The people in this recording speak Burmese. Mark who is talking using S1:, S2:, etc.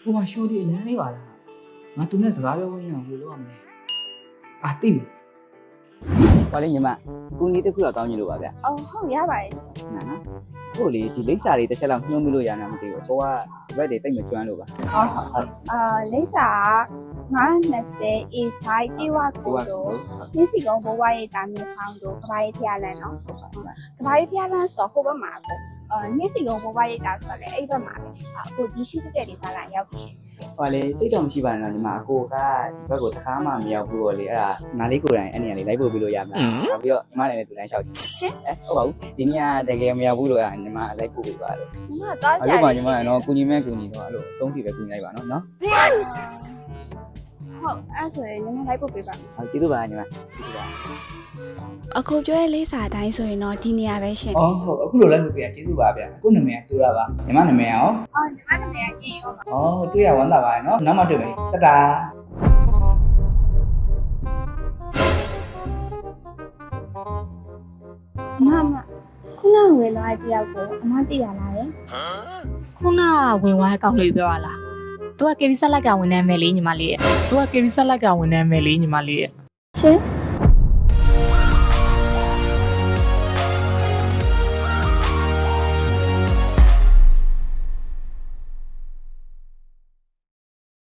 S1: ကိုမရှိုးလေးလမ်းလေးပါလားငါသူနဲ့စကားပြောခွင့်ရအောင်ဘယ်လိုလုပ်ရမလဲအာသိပြီဟောလေညီမကူကြီးတစ်ခုတော့တောင်းကြည့်လို့ပါဗျ
S2: အော်ဟုတ်ရပါတယ်ရှင်
S1: နော်ဟုတ်လေဒီလိပ်စာလေးတစ်ချက်လောက်ညှိုးမိလို့ရနာမသိဘူးကိုကဒီဘက်တွေတိတ်မကျွမ်းလို့ပါ
S2: ဟုတ်လိပ်စာ920 A5 တေဝကိုတို့မြစီကုန်းဘိုးဘွားရေးတာမြဆောင်တို့ကဘာရေးဖျားလန်းနော်ကဘာရေးဖျားလန်းဆိုဟိုဘက်မှာပေါ့မြစီကုန်းဘိုးဘွားရေးတာဆိုလည်းအဲ့ဘက်မှာပဲအခုဒီရှိတဲ့တွေပါလာရောက်ပြီရှင်
S1: ဟောလေစိတ်တော့မရှိပါနဲ့ညီမအကိုကဒီဘက်ကိုတစ်ခါမှမရောက်ဘူးတော့လေအဲ့ဒါငါလေးကိုယ်တိုင်အဲ့နေရာလေးလိုက်ပို့ပြီးလို့ရမှာနောက်ပြီးတော့ညီမလည်းတူတိုင်းလျှောက်ကြည့်ရှင်ဟုတ်ပါဘူးဒီနေ့ကတကယ်မရောက်ဘူးလို့ညီမလိုက်ပို့ပေးပါလို့
S2: ညီမသွားကြ
S1: အဲ့လိုပါညီမကတော့ကူညီမဲ့ကူညီတော့အဲ့လိုအဆုံးထိပဲကူညီလိုက်ပါနော်
S2: ဟုတ်အဲ့ဆိုရင်ညီမလိုက်ပို့ပေးပါ
S1: ဟုတ်ကျေးဇူးပါညီမကျေးဇူးပါ
S2: အခုပြောရဲ့လိပ်စာတိုင်းဆိုရင်တော့ဒီနေရာပဲရှင်
S1: အော်ဟုတ်အခုလိုလိုက်ပို့ပေးရကျေးဇူးပါဗျအခုနာမည်ကတူတာပါညီမနာမည်ရော
S2: အော်ညီမနာမည်ကကြည့်ရောပါ
S1: အော်တွေ့ရဝမ်းသာပါရဲ့နော်နောက်မှတွေ့မယ်တတာ
S2: မမခုနကဝင်လာတဲ့တယောက်ကိုအမသိရလားရဲ့
S3: ခုနကဝင်သွားအကောင့်လေးပြောရလား။ तू က KB ဆက်လိုက်ကဝင်နေမယ်လေညီမလေးရဲ့။ तू က KB ဆက်လိုက်ကဝင်နေမယ်လေညီမလေးရဲ့
S2: ရှင်